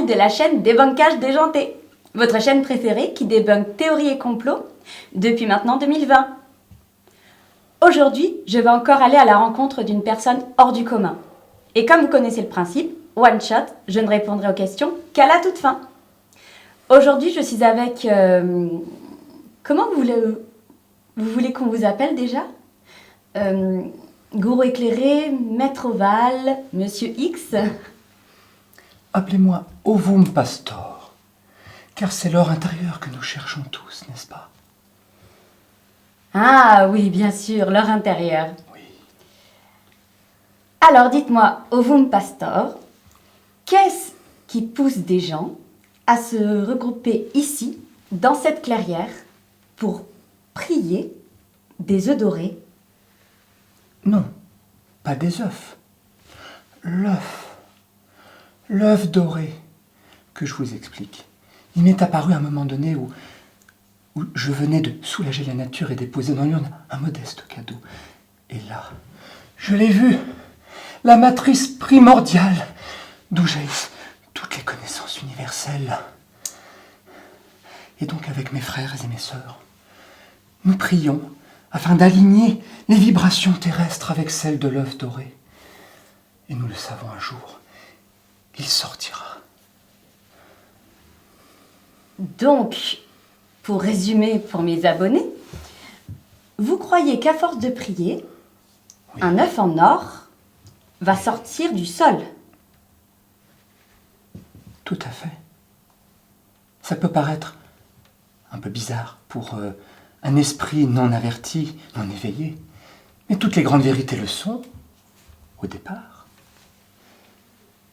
de la chaîne Débunkage Déjanté, votre chaîne préférée qui débunk théories et complots depuis maintenant 2020. Aujourd'hui, je vais encore aller à la rencontre d'une personne hors du commun. Et comme vous connaissez le principe, one shot, je ne répondrai aux questions qu'à la toute fin. Aujourd'hui, je suis avec... comment vous voulez qu'on vous appelle déjà Gourou éclairé, Maître Oval, Monsieur X. Appelez-moi Ovum Pastor, car c'est l'or intérieur que nous cherchons tous, n'est-ce pas? Ah oui, bien sûr, leur intérieur. Oui. Alors dites-moi, Ovum Pastor, qu'est-ce qui pousse des gens à se regrouper ici, dans cette clairière, pour prier des œufs dorés? Non, pas des œufs. L'œuf doré, que je vous explique. Il m'est apparu à un moment donné où je venais de soulager la nature et déposer dans l'urne un modeste cadeau. Et là, je l'ai vu, la matrice primordiale, d'où jaillissent toutes les connaissances universelles. Et donc avec mes frères et mes sœurs, nous prions afin d'aligner les vibrations terrestres avec celles de l'œuf doré. Et nous le savons, un jour, il sortira. Donc, pour résumer pour mes abonnés, vous croyez qu'à force de prier, Oui. un œuf en or va sortir du sol? Tout à fait. Ça peut paraître un peu bizarre pour un esprit non averti, non éveillé, mais toutes les grandes vérités le sont, au départ.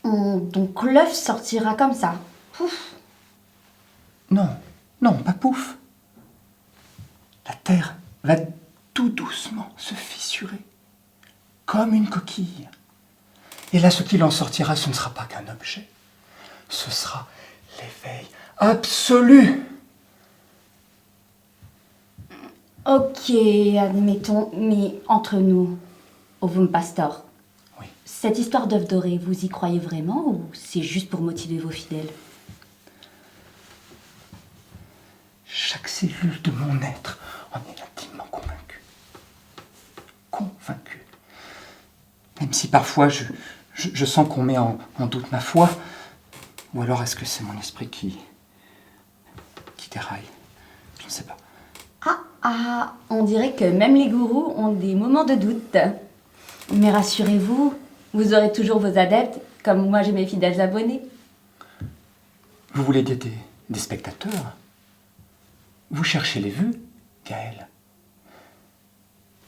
Donc l'œuf sortira comme ça. Pouf. Non, pas pouf. La terre va tout doucement se fissurer, comme une coquille. Et là, ce qu'il en sortira, ce ne sera pas qu'un objet. Ce sera l'éveil absolu. Ok, admettons, mais entre nous, Ovum Pastor, Oui. cette histoire d'œuf doré, vous y croyez vraiment ou c'est juste pour motiver vos fidèles? Chaque cellule de mon être en est intimement convaincue. Convaincue. Même si parfois je sens qu'on met en doute ma foi, ou alors est-ce que c'est mon esprit qui déraille? Je ne sais pas. On dirait que même les gourous ont des moments de doute. Mais rassurez-vous, vous aurez toujours vos adeptes, comme moi j'ai mes fidèles abonnés. Vous voulez des spectateurs? Vous cherchez les vues, Gaël.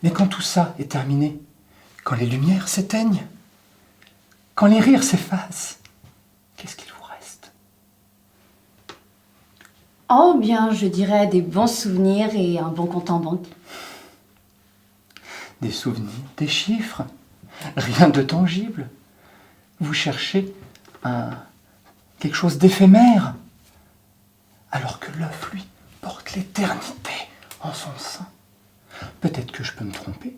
Mais quand tout ça est terminé, quand les lumières s'éteignent, quand les rires s'effacent, qu'est-ce qu'il vous reste? Oh bien, je dirais des bons souvenirs et un bon compte en banque. Des souvenirs, des chiffres, rien de tangible. Vous cherchez quelque chose d'éphémère, alors que l'œuf, lui, porte l'éternité en son sein. Peut-être que je peux me tromper.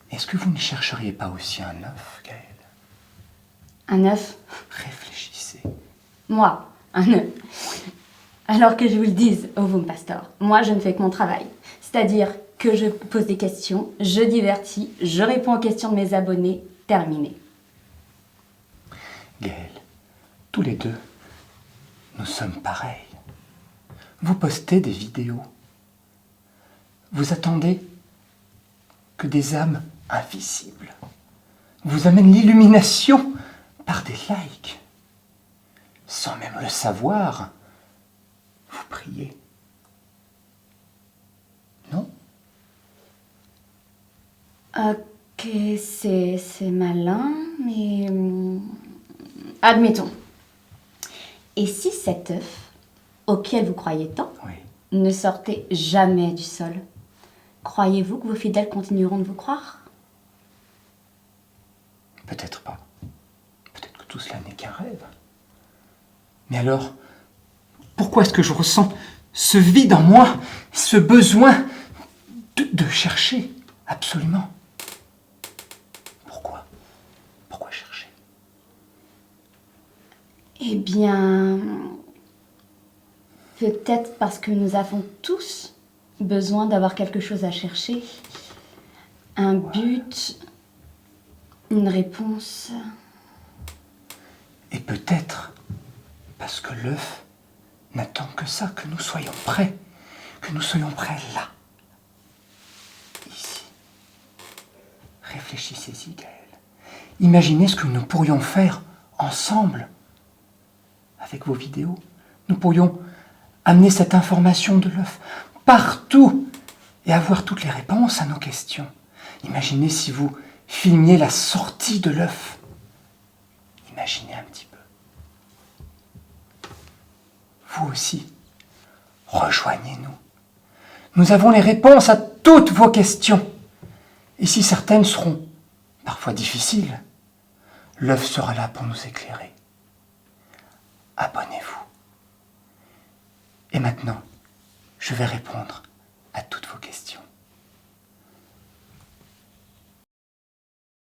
Est-ce que vous ne chercheriez pas aussi un œuf, Gaël? Un œuf? Réfléchissez. Moi, un œuf. Alors que je vous le dise, Ovum Pastor, moi je ne fais que mon travail. C'est-à-dire que je pose des questions, je divertis, je réponds aux questions de mes abonnés, terminé. Gaël, tous les deux, nous sommes pareils. Vous postez des vidéos. Vous attendez que des âmes invisibles vous amènent l'illumination par des likes. Sans même le savoir, vous priez. Non? Ok, c'est malin, mais... admettons. Et si cet œuf, auquel vous croyez tant, Oui. ne sortait jamais du sol, croyez-vous que vos fidèles continueront de vous croire? Peut-être pas. Peut-être que tout cela n'est qu'un rêve. Mais alors, pourquoi est-ce que je ressens ce vide en moi, ce besoin de chercher absolument? Pourquoi chercher? Eh bien, peut-être parce que nous avons tous besoin d'avoir quelque chose à chercher. Un but, une réponse. Et peut-être parce que l'œuf n'attend que ça, que nous soyons prêts. Que nous soyons prêts là. Ici. Réfléchissez-y, Gaël. Imaginez ce que nous pourrions faire ensemble. Avec vos vidéos, nous pourrions amener cette information de l'œuf partout et avoir toutes les réponses à nos questions. Imaginez si vous filmiez la sortie de l'œuf. Imaginez un petit peu. Vous aussi, rejoignez-nous. Nous avons les réponses à toutes vos questions. Et si certaines seront parfois difficiles, l'œuf sera là pour nous éclairer. Abonnez-vous. Et maintenant, je vais répondre